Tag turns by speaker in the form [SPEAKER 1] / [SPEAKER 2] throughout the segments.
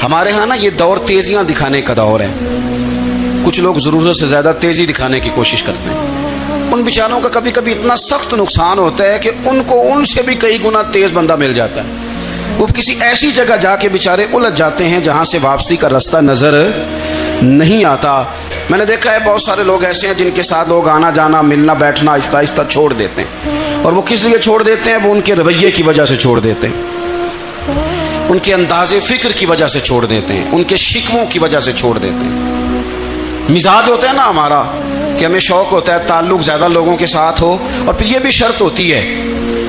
[SPEAKER 1] ہمارے ہاں نا یہ دور تیزیاں دکھانے کا دور ہے. کچھ لوگ ضرورت سے زیادہ تیزی دکھانے کی کوشش کرتے ہیں. ان بیچاروں کا کبھی کبھی اتنا سخت نقصان ہوتا ہے کہ ان کو ان سے بھی کئی گنا تیز بندہ مل جاتا ہے. وہ کسی ایسی جگہ جا کے بیچارے الجھ جاتے ہیں جہاں سے واپسی کا راستہ نظر نہیں آتا. میں نے دیکھا ہے بہت سارے لوگ ایسے ہیں جن کے ساتھ لوگ آنا جانا ملنا بیٹھنا آہستہ آہستہ چھوڑ دیتے ہیں. اور وہ کس لیے چھوڑ دیتے ہیں؟ وہ ان کے رویے کی وجہ سے چھوڑ دیتے ہیں, ان کے انداز فکر کی وجہ سے چھوڑ دیتے ہیں, ان کے شکووں کی وجہ سے چھوڑ دیتے ہیں. مزاج ہوتا ہے نا ہمارا کہ ہمیں شوق ہوتا ہے تعلق زیادہ لوگوں کے ساتھ ہو, اور پھر یہ بھی شرط ہوتی ہے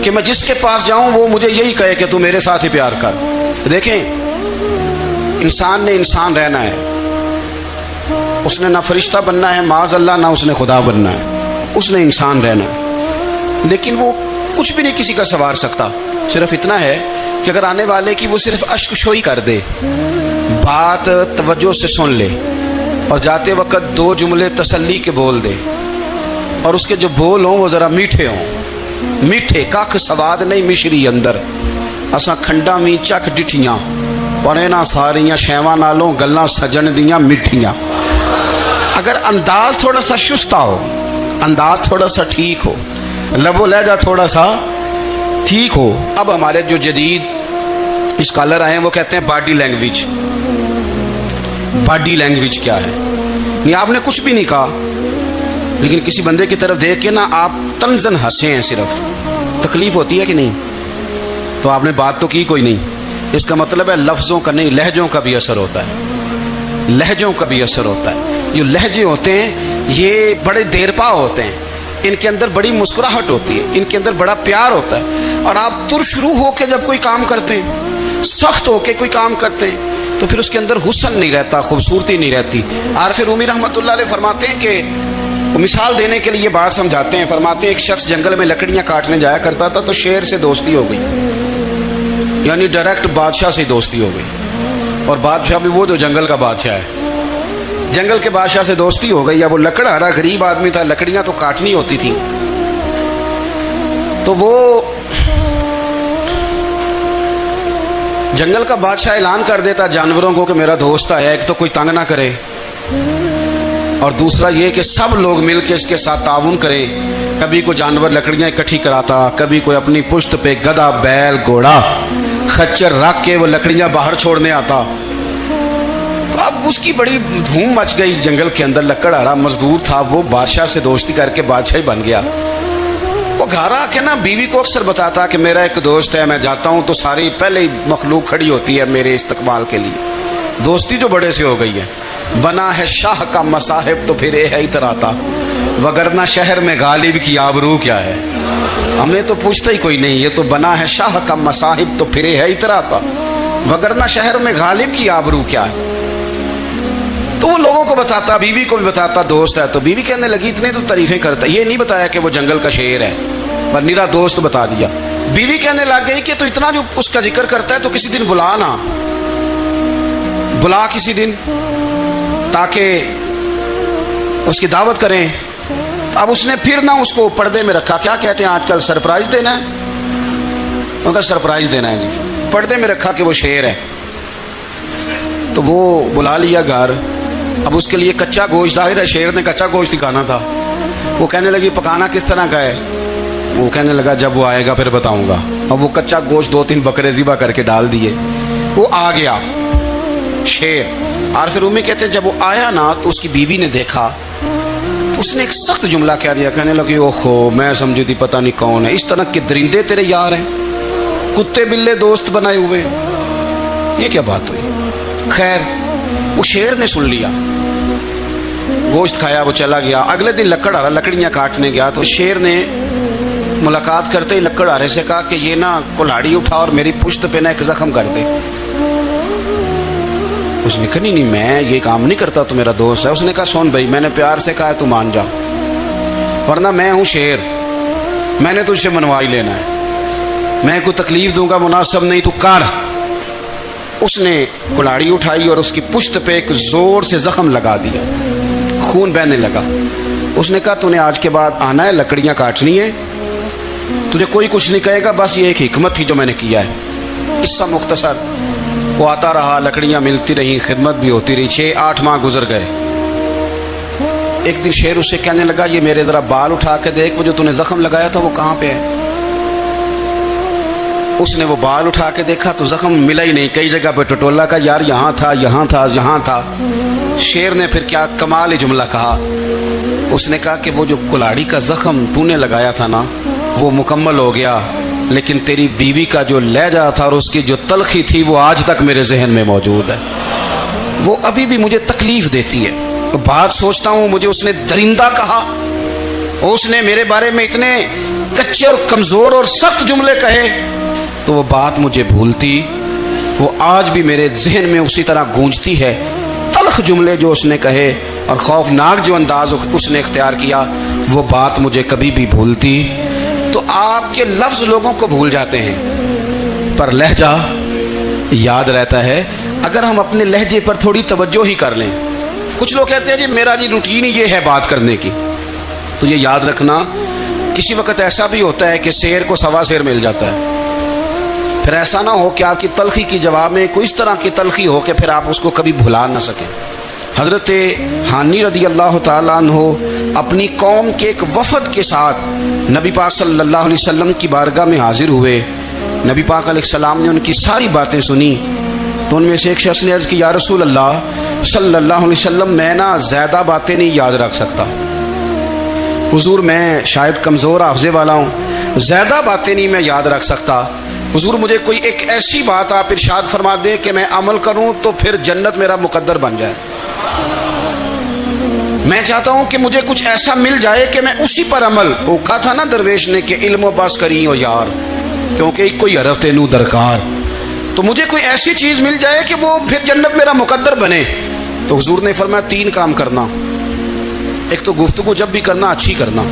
[SPEAKER 1] کہ میں جس کے پاس جاؤں وہ مجھے یہی کہے کہ تو میرے ساتھ ہی پیار کر. دیکھیں, انسان نے انسان رہنا ہے, اس نے نہ فرشتہ بننا ہے معاذ اللہ, نہ اس نے خدا بننا ہے, اس نے انسان رہنا ہے. لیکن وہ کچھ بھی نہیں کسی کا سنوار سکتا. صرف اتنا ہے کہ اگر آنے والے کی وہ صرف اشک شوئی کر دے, بات توجہ سے سن لے, اور جاتے وقت 2 جملے تسلی کے بول دے, اور اس کے جو بول ہوں وہ ذرا میٹھے ہوں. میٹھے کھ سواد نہیں مشری اندر, اساں کھنڈا می چک ڈٹھیاں, اور اینا ساریاں شیواں نالوں گلاں سجن دیاں میٹھیاں. اگر انداز تھوڑا سا شستہ ہو, انداز تھوڑا سا ٹھیک ہو, لب و لہجہ تھوڑا سا ٹھیک ہو. اب ہمارے جو جدید اسکالر آئے ہیں وہ کہتے ہیں باڈی لینگویج. باڈی لینگویج کیا ہے؟ نہیں آپ نے کچھ بھی نہیں کہا, لیکن کسی بندے کی طرف دیکھ کے نا آپ تنزن ہنسے ہیں, صرف تکلیف ہوتی ہے کہ نہیں؟ تو آپ نے بات تو کی کوئی نہیں. اس کا مطلب ہے لفظوں کا نہیں, لہجوں کا بھی اثر ہوتا ہے. لہجوں کا بھی اثر ہوتا ہے. جو لہجے ہوتے ہیں یہ بڑے دیر پا ہوتے ہیں, ان کے اندر بڑی مسکراہٹ ہوتی ہے, ان کے اندر بڑا پیار ہوتا ہے. اور آپ ترشروح ہو کے جب کوئی کام کرتے ہیں, سخت ہو کے کوئی کام کرتے ہیں, تو پھر اس کے اندر حسن نہیں رہتا, خوبصورتی نہیں رہتی. عارف رومی رحمۃ اللہ علیہ فرماتے ہیں کہ مثال دینے کے لیے بات سمجھاتے ہیں. فرماتے ہیں ایک شخص جنگل میں لکڑیاں کاٹنے جایا کرتا تھا تو شیر سے دوستی ہو گئی, یعنی ڈائریکٹ بادشاہ سے دوستی ہو گئی. اور بادشاہ بھی وہ جو جنگل کا بادشاہ ہے, جنگل کے بادشاہ سے دوستی ہو گئی. اب وہ لکڑہارا غریب آدمی تھا, لکڑیاں تو کاٹنی ہوتی تھی. تو وہ جنگل کا بادشاہ اعلان کر دیتا جانوروں کو کہ میرا دوست ہے, ایک تو کوئی تنگ نہ کرے, اور دوسرا یہ کہ سب لوگ مل کے اس کے ساتھ تعاون کریں. کبھی کوئی جانور لکڑیاں اکٹھی کراتا, کبھی کوئی اپنی پشت پہ گدھا بیل گھوڑا خچر رکھ کے وہ لکڑیاں باہر چھوڑنے آتا. تو اب اس کی بڑی دھوم مچ گئی جنگل کے اندر. لکڑہارا مزدور تھا, وہ بادشاہ سے دوستی کر کے بادشاہ ہی بن گیا. وہ گھر آ کے نا بیوی کو اکثر بتاتا کہ میرا ایک دوست ہے, میں جاتا ہوں تو ساری پہلے ہی مخلوق کھڑی ہوتی ہے میرے استقبال کے لیے. دوستی جو بڑے سے ہو گئی ہے. بنا ہے شاہ کا مصاحب تو پھر یہ ہے اتراتا, وگرنہ شہر میں غالب کی آبرو کیا ہے. ہمیں تو پوچھتا ہی کوئی نہیں, یہ تو بنا ہے شاہ کا مصاحب تو پھر یہ ہے اتراتا, وگرنہ شہر میں غالب کی آبرو کیا ہے. تو وہ لوگوں کو بتاتا, بیوی کو بھی بتاتا دوست ہے. تو بیوی کہنے لگی اتنے تو تعریفیں کرتا, یہ نہیں بتایا کہ وہ جنگل کا شیر ہے, پر نیرا دوست بتا دیا. بیوی کہنے لگ گئی کہ تو اتنا جو اس کا ذکر کرتا ہے تو کسی دن بلا نا, بلا کسی دن تاکہ اس کی دعوت کریں. اب اس نے پھر نہ اس کو پردے میں رکھا. کیا کہتے ہیں آج کل, سرپرائز دینا ہے, ان کا سرپرائز دینا ہے جی. پردے میں رکھا کہ وہ شیر ہے. تو وہ بلا لیا گھر. اب اس کے لیے کچا گوشت, ظاہر ہے شیر نے کچا گوشت کھانا تھا. وہ کہنے لگی پکانا کس طرح کا ہے؟ وہ کہنے لگا جب وہ آئے گا پھر بتاؤں گا. اب وہ کچا گوشت 2-3 بکرے ذبح کر کے ڈال دیے. وہ آ گیا شیر. عارف رومی کہتے ہیں جب وہ آیا نا تو اس کی بیوی نے دیکھا تو اس نے ایک سخت جملہ کہہ دیا. کہنے لگی اوہو, میں سمجھی تھی پتہ نہیں کون ہے, اس طرح کے درندے تیرے یار ہیں, کتے بلے دوست بنائے ہوئے, یہ کیا بات ہوئی. خیر وہ شیر نے سن لیا, گوشت کھایا, وہ چلا گیا. اگلے دن لکڑہارا لکڑیاں کاٹنے گیا تو شیر نے ملاقات کرتے ہی لکڑہارے سے کہا کہ یہ نا کلاڑی اٹھا اور میری پشت پہ نا ایک زخم کر دے. اس نے کہا نہیں میں یہ کام نہیں کرتا, تو میرا دوست ہے. اس نے کہا سن بھائی, میں نے پیار سے کہا ہے تو مان جا, ورنہ میں ہوں شیر, میں نے تجھ سے منوا ہی لینا ہے, میں کوئی تکلیف دوں گا مناسب نہیں, تو کر. اس نے کلاڑی اٹھائی اور اس کی پشت پہ ایک زور سے زخم لگا دیا, خون بہنے لگا. اس نے کہا تو نے آج کے بعد آنا ہے, لکڑیاں کاٹنی ہے, تجھے کوئی کچھ نہیں کہے گا, بس یہ ایک حکمت تھی جو میں نے کیا ہے. قصہ مختصر. وہ آتا رہا، لکڑیاں ملتی رہیں، خدمت بھی ہوتی رہی، 6-8 ماہ گزر گئے۔ ایک دن شیر اسے کہنے لگا یہ میرے ذرا بال اٹھا کے دیکھ، وہ جو تو نے زخم لگایا تھا وہ کہاں پہ ہے؟ اس نے وہ بال اٹھا کے دیکھا تو زخم ملا ہی نہیں، کئی جگہ پہ ٹٹولا کا، یار یہاں تھا یہاں تھا یہاں تھا۔ شیر نے پھر کیا کمال جملہ کہا، اس نے کہا کہ وہ جو کلاڑی کا زخم تو نے لگایا تھا نا وہ مکمل ہو گیا، لیکن تیری بیوی کا جو لہجہ تھا اور اس کی جو تلخی تھی وہ آج تک میرے ذہن میں موجود ہے، وہ ابھی بھی مجھے تکلیف دیتی ہے۔ بات سوچتا ہوں مجھے اس نے درندہ کہا، اس نے میرے بارے میں اتنے کچے اور کمزور اور سخت جملے کہے، تو وہ بات مجھے بھولتی، وہ آج بھی میرے ذہن میں اسی طرح گونجتی ہے۔ تلخ جملے جو اس نے کہے اور خوفناک جو انداز اس نے اختیار کیا، وہ بات مجھے کبھی بھی بھولتی۔ تو آپ کے لفظ لوگوں کو بھول جاتے ہیں پر لہجہ یاد رہتا ہے اگر ہم اپنے لہجے پر تھوڑی توجہ ہی کر لیں۔ کچھ لوگ کہتے ہیں جی میرا جی روٹین ہی یہ ہے بات کرنے کی، تو یہ یاد رکھنا کسی وقت ایسا بھی ہوتا ہے کہ شیر کو سوا شیر مل جاتا ہے، پھر ایسا نہ ہو کہ آپ کی تلخی کی جواب میں کوئی اس طرح کی تلخی ہو کہ پھر آپ اس کو کبھی بھلا نہ سکیں۔ حضرت حانی رضی اللہ تعالیٰ عنہ اپنی قوم کے ایک وفد کے ساتھ نبی پاک صلی اللہ علیہ وسلم کی بارگاہ میں حاضر ہوئے۔ نبی پاک علیہ السلام نے ان کی ساری باتیں سنی، تو ان میں سے ایک شخص نے عرض کی یا رسول اللہ صلی اللہ علیہ وسلم میں نا زیادہ باتیں نہیں یاد رکھ سکتا، حضور میں شاید کمزور حافظے والا ہوں، زیادہ باتیں نہیں میں یاد رکھ سکتا، حضور مجھے کوئی ایک ایسی بات آپ ارشاد فرما دیں کہ میں عمل کروں تو پھر جنت میرا مقدر بن جائے۔ میں چاہتا ہوں کہ مجھے کچھ ایسا مل جائے کہ میں اسی پر عمل، وہ کہا تھا نا درویش نے کہ علم و بس کری ہو یار کیونکہ کوئی حرف تینوں درکار، تو مجھے کوئی ایسی چیز مل جائے کہ وہ پھر جنت میرا مقدر بنے۔ تو حضور نے فرمایا 3 کام کرنا، ایک تو گفتگو جب بھی کرنا اچھی کرنا،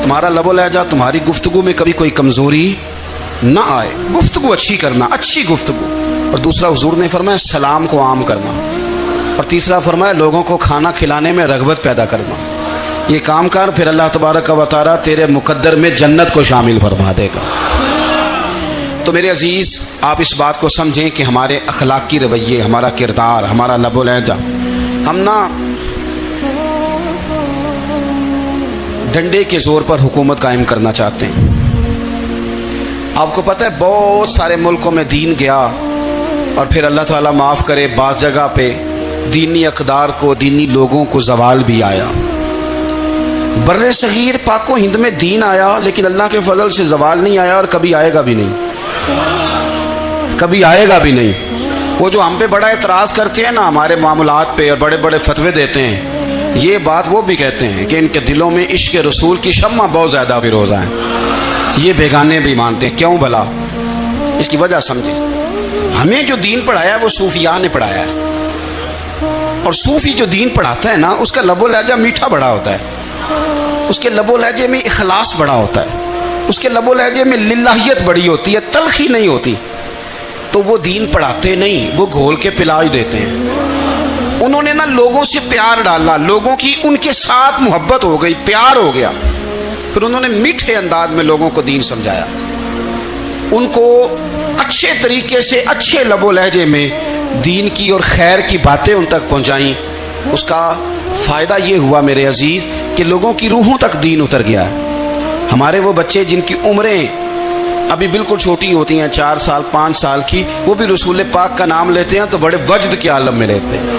[SPEAKER 1] تمہارا لب و لہجہ تمہاری گفتگو میں کبھی کوئی کمزوری نہ آئے، گفتگو اچھی کرنا، اچھی گفتگو، اور دوسرا حضور نے فرمایا سلام کو عام کرنا، اور تیسرا فرمایا لوگوں کو کھانا کھلانے میں رغبت پیدا کرنا۔ یہ کام کر پھر اللہ تبارک و تعالیٰ تیرے مقدر میں جنت کو شامل فرما دے گا۔ تو میرے عزیز آپ اس بات کو سمجھیں کہ ہمارے اخلاقی رویے، ہمارا کردار، ہمارا لب و لہجہ، ہم نہ ڈنڈے کے زور پر حکومت قائم کرنا چاہتے ہیں۔ آپ کو پتہ ہے بہت سارے ملکوں میں دین گیا اور پھر اللہ تعالیٰ معاف کرے بعض جگہ پہ دینی اقدار کو، دینی لوگوں کو زوال بھی آیا۔ بر صغیر پاک و ہند میں دین آیا لیکن اللہ کے فضل سے زوال نہیں آیا اور کبھی آئے گا بھی نہیں، کبھی آئے گا بھی نہیں۔ وہ جو ہم پہ بڑا اعتراض کرتے ہیں نا ہمارے معاملات پہ اور بڑے بڑے فتوے دیتے ہیں، یہ بات وہ بھی کہتے ہیں کہ ان کے دلوں میں عشق رسول کی شمع بہت زیادہ فیروزہ ہیں، یہ بیگانے بھی مانتے ہیں۔ کیوں بھلا؟ اس کی وجہ سمجھیں، ہمیں جو دین پڑھایا ہے وہ صوفیاء نے پڑھایا ہے، اور صوفی جو دین پڑھاتا ہے نا اس کا لب و لہجہ میٹھا بڑا ہوتا ہے، اس کے لب و لہجے میں اخلاص بڑا ہوتا ہے، اس کے لب و لہجے میں للہیت بڑی ہوتی ہے، تلخی نہیں ہوتی۔ تو وہ دین پڑھاتے نہیں، وہ گھول کے پلا ہی دیتے ہیں۔ انہوں نے نا لوگوں سے پیار ڈالا، لوگوں کی ان کے ساتھ محبت ہو گئی، پیار ہو گیا، پھر انہوں نے میٹھے انداز میں لوگوں کو دین سمجھایا، ان کو اچھے طریقے سے اچھے لب و لہجے میں دین کی اور خیر کی باتیں ان تک پہنچائیں۔ اس کا فائدہ یہ ہوا میرے عزیز کہ لوگوں کی روحوں تک دین اتر گیا ہے۔ ہمارے وہ بچے جن کی عمریں ابھی بالکل چھوٹی ہوتی ہیں، 4 سال 5 سال کی، وہ بھی رسول پاک کا نام لیتے ہیں تو بڑے وجد کے عالم میں لیتے ہیں۔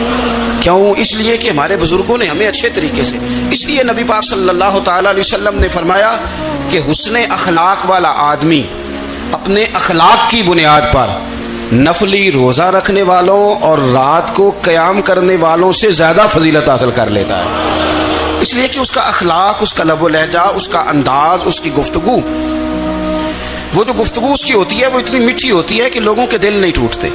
[SPEAKER 1] کیوں؟ اس لیے کہ ہمارے بزرگوں نے ہمیں اچھے طریقے سے، اس لیے نبی پاک صلی اللہ تعالیٰ علیہ وسلم نے فرمایا کہ حسن اخلاق والا آدمی اپنے اخلاق کی بنیاد پر نفلی روزہ رکھنے والوں اور رات کو قیام کرنے والوں سے زیادہ فضیلت حاصل کر لیتا ہے، اس لیے کہ اس کا اخلاق، اس کا لب و لہجہ، اس کا انداز، اس کی گفتگو، وہ جو گفتگو اس کی ہوتی ہے وہ اتنی میٹھی ہوتی ہے کہ لوگوں کے دل نہیں ٹوٹتے،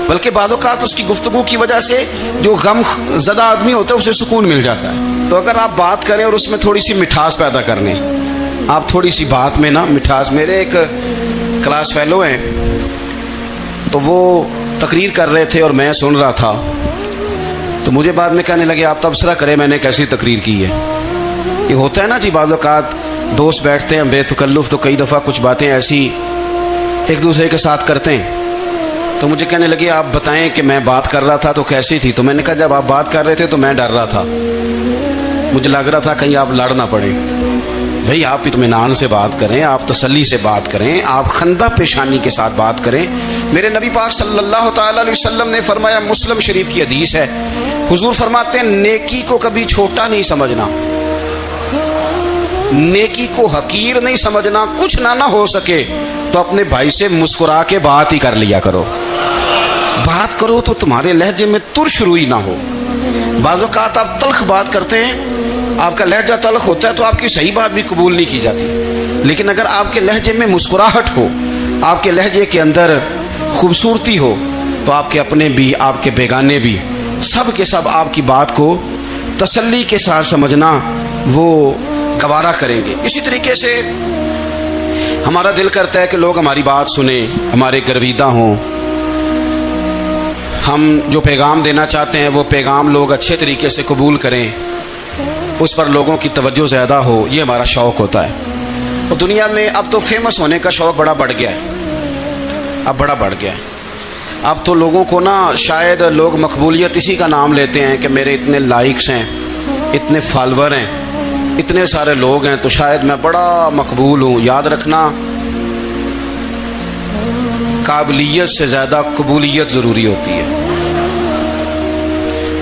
[SPEAKER 1] بلکہ بعض اوقات اس کی گفتگو کی وجہ سے جو غم زدہ آدمی ہوتا ہے اسے سکون مل جاتا ہے۔ تو اگر آپ بات کریں اور اس میں تھوڑی سی مٹھاس پیدا کر لیں، آپ تھوڑی سی بات میں نا مٹھاس، میرے ایک کلاس فیلو ہیں تو وہ تقریر کر رہے تھے اور میں سن رہا تھا، تو مجھے بعد میں کہنے لگے آپ تبصرہ کریں میں نے کیسی تقریر کی ہے۔ یہ ہوتا ہے نا جی، بعض اوقات دوست بیٹھتے ہیں بے تکلف تو کئی دفعہ کچھ باتیں ایسی ایک دوسرے کے ساتھ کرتے ہیں، تو مجھے کہنے لگے آپ بتائیں کہ میں بات کر رہا تھا تو کیسی تھی؟ تو میں نے کہا جب آپ بات کر رہے تھے تو میں ڈر رہا تھا، مجھے لگ رہا تھا کہیں آپ لڑ نہ پڑیں۔ بھئی آپ اطمینان سے بات کریں، آپ تسلی سے بات کریں، آپ خندہ پیشانی کے ساتھ بات کریں۔ میرے نبی پاک صلی اللہ تعالی علیہ وسلم نے فرمایا، مسلم شریف کی حدیث ہے، حضور فرماتے ہیں نیکی کو کبھی چھوٹا نہیں سمجھنا، نیکی کو حقیر نہیں سمجھنا، کچھ نہ ہو سکے تو اپنے بھائی سے مسکرا کے بات ہی کر لیا کرو، بات کرو تو تمہارے لہجے میں ترش روئی نہ ہو۔ بعض اوقات آپ تلخ بات کرتے ہیں، آپ کا لہجہ تلخ ہوتا ہے تو آپ کی صحیح بات بھی قبول نہیں کی جاتی، لیکن اگر آپ کے لہجے میں مسکراہٹ ہو، آپ کے لہجے کے اندر خوبصورتی ہو، تو آپ کے اپنے بھی، آپ کے بیگانے بھی، سب کے سب آپ کی بات کو تسلی کے ساتھ سمجھنا وہ گوارا کریں گے۔ اسی طریقے سے ہمارا دل کرتا ہے کہ لوگ ہماری بات سنیں، ہمارے گرویدہ ہوں، ہم جو پیغام دینا چاہتے ہیں وہ پیغام لوگ اچھے طریقے سے قبول کریں، اس پر لوگوں کی توجہ زیادہ ہو، یہ ہمارا شوق ہوتا ہے۔ اور دنیا میں اب تو فیمس ہونے کا شوق بڑا بڑھ گیا ہے، اب بڑا بڑھ گیا ہے۔ اب تو لوگوں کو نا شاید لوگ مقبولیت اسی کا نام لیتے ہیں کہ میرے اتنے لائکس ہیں، اتنے فالور ہیں، اتنے سارے لوگ ہیں تو شاید میں بڑا مقبول ہوں۔ یاد رکھنا، قابلیت سے زیادہ قبولیت ضروری ہوتی ہے۔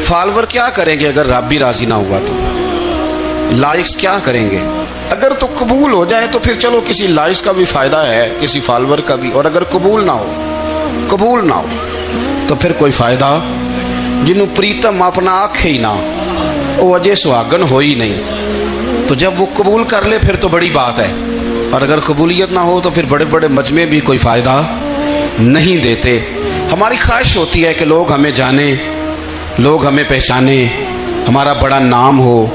[SPEAKER 1] فالور کیا کریں گے اگر رب بھی راضی نہ ہوا؟ تو لائکس کیا کریں گے؟ اگر تو قبول ہو جائے تو پھر چلو کسی لائکس کا بھی فائدہ ہے، کسی فالور کا بھی، اور اگر قبول نہ ہو تو پھر کوئی فائدہ، جنہوں پریتم اپنا آنکھ ہی نہ وہ اجے سہاگن ہو ہی نہیں۔ تو جب وہ قبول کر لے پھر تو بڑی بات ہے، اور اگر قبولیت نہ ہو تو پھر بڑے بڑے مجمع بھی کوئی فائدہ نہیں دیتے۔ ہماری خواہش ہوتی ہے کہ لوگ ہمیں جانیں، لوگ ہمیں پہچانیں، ہمارا بڑا نام ہو،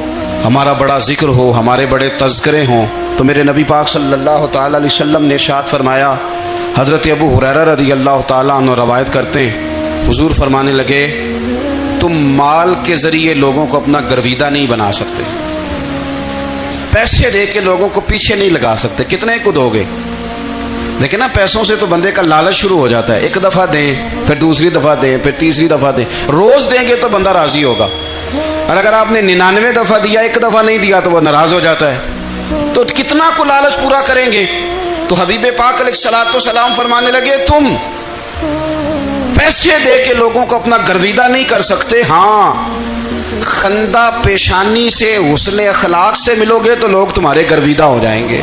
[SPEAKER 1] ہمارا بڑا ذکر ہو، ہمارے بڑے تذکرے ہوں۔ تو میرے نبی پاک صلی اللہ تعالی علیہ وسلم نے ارشاد فرمایا، حضرت ابو ہریرہ رضی اللہ تعالیٰ عنہ روایت کرتے ہیں، حضور فرمانے لگے، تم مال کے ذریعے لوگوں کو اپنا گرویدہ نہیں بنا سکتے، پیسے دے کے لوگوں کو پیچھے نہیں لگا سکتے۔ کتنے کو دو گے؟ لیکن نا پیسوں سے تو بندے کا لالچ شروع ہو جاتا ہے، ایک دفعہ دیں، پھر دوسری دفعہ دیں، پھر تیسری دفعہ دیں، روز دیں گے تو بندہ راضی ہوگا، اور اگر آپ نے 99 دفعہ دیا، ایک دفعہ نہیں دیا تو وہ ناراض ہو جاتا ہے۔ تو کتنا کو لالچ پورا کریں گے؟ تو حبیب پاک علیہ الصلوۃ والسلام فرمانے لگے، تم پیسے دے کے لوگوں کو اپنا گرویدہ نہیں کر سکتے، ہاں خندہ پیشانی سے، حسن اخلاق سے ملو گے تو لوگ تمہارے گرویدہ ہو جائیں گے۔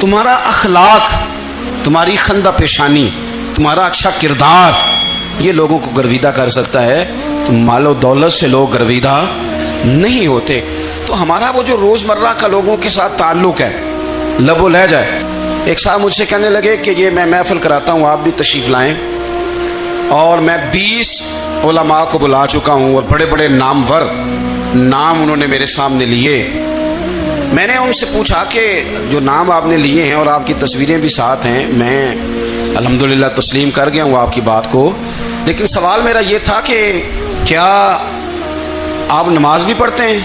[SPEAKER 1] تمہارا اخلاق، تمہاری خندہ پیشانی، تمہارا اچھا کردار، یہ لوگوں کو گرویدہ کر سکتا ہے۔ تو مال و دولت سے لوگ گرویدہ نہیں ہوتے۔ تو ہمارا وہ جو روزمرہ کا لوگوں کے ساتھ تعلق ہے، لب و لہجہ ہے۔ ایک صاحب مجھ سے کہنے لگے کہ یہ میں محفل کراتا ہوں، آپ بھی تشریف لائیں، اور میں 20 علماء کو بلا چکا ہوں، اور بڑے بڑے نامور نام انہوں نے میرے سامنے لیے۔ میں نے ان سے پوچھا کہ جو نام آپ نے لیے ہیں اور آپ کی تصویریں بھی ساتھ ہیں، میں الحمدللہ تسلیم کر گیا ہوں آپ کی بات کو، لیکن سوال میرا یہ تھا کہ کیا آپ نماز بھی پڑھتے ہیں؟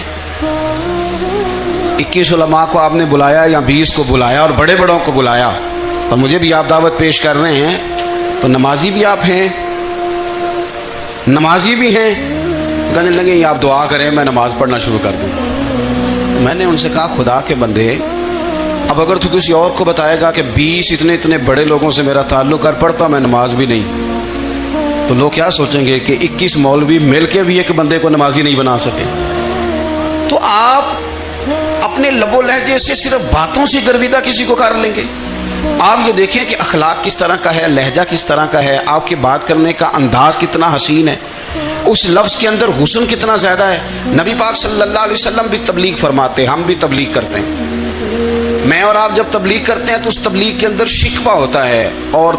[SPEAKER 1] 21 علماء کو آپ نے بلایا یا 20 کو بلایا اور بڑے بڑوں کو بلایا، اور مجھے بھی آپ دعوت پیش کر رہے ہیں، تو نمازی بھی آپ ہیں؟ نمازی بھی ہیں؟ کہنے لگے آپ دعا کریں میں نماز پڑھنا شروع کر دوں۔ میں نے ان سے کہا، خدا کے بندے، اب اگر تو کسی اور کو بتائے گا کہ 20 اتنے بڑے لوگوں سے میرا تعلق، کر پڑھتا میں نماز بھی نہیں، تو لوگ کیا سوچیں گے کہ 21 مولوی مل کے بھی ایک بندے کو نمازی نہیں بنا سکے۔ تو آپ اپنے لب و لہجے سے صرف باتوں سے گرویدہ کسی کو کر لیں گے؟ آپ یہ دیکھیں کہ اخلاق کس طرح کا ہے، لہجہ کس طرح کا ہے، آپ کے بات کرنے کا انداز کتنا حسین ہے، اس لفظ کے اندر حسن کتنا زیادہ ہے۔ نبی پاک صلی اللہ علیہ وسلم بھی تبلیغ فرماتے ہیں، ہم بھی تبلیغ کرتے ہیں۔ میں اور آپ جب تبلیغ کرتے ہیں تو اس تبلیغ کے اندر شکوہ ہوتا ہے اور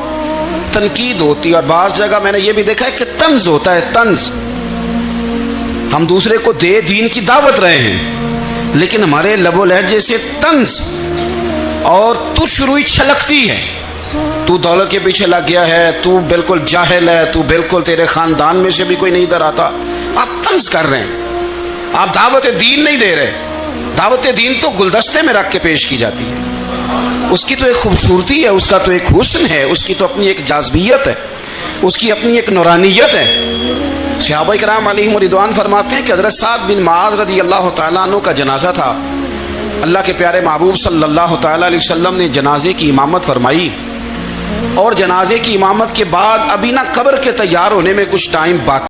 [SPEAKER 1] تنقید ہوتی ہے، اور بعض جگہ میں نے یہ بھی دیکھا ہے کہ طنز ہوتا ہے، طنز۔ ہم دوسرے کو دین کی دعوت رہے ہیں، لیکن ہمارے لب و لہجے سے طنز اور تش روئی چھلکتی ہے۔ تو دولت کے پیچھے لگ گیا ہے، تو بالکل جاہل ہے، تو بالکل تیرے خاندان میں سے بھی کوئی نہیں ادھر آتا۔ آپ طنز کر رہے ہیں، آپ دعوت دین نہیں دے رہے۔ دعوت دین تو گلدستے میں رکھ کے پیش کی جاتی ہے، اس کی تو ایک خوبصورتی ہے، اس کا تو ایک حسن ہے، اس کی تو اپنی ایک جاذبیت ہے۔ اس کی اپنی ایک نورانیت ہے. صحابہ کرام علیہم رضوان فرماتے ہیں کہ حضرت سعد بن معاذ رضی اللہ تعالیٰ عنہ کا جنازہ تھا. اللہ کے پیارے محبوب صلی اللہ تعالیٰ علیہ وسلم نے جنازے کی امامت فرمائی، اور جنازے کی امامت کے بعد ابھی نہ قبر کے تیار ہونے میں کچھ ٹائم باقی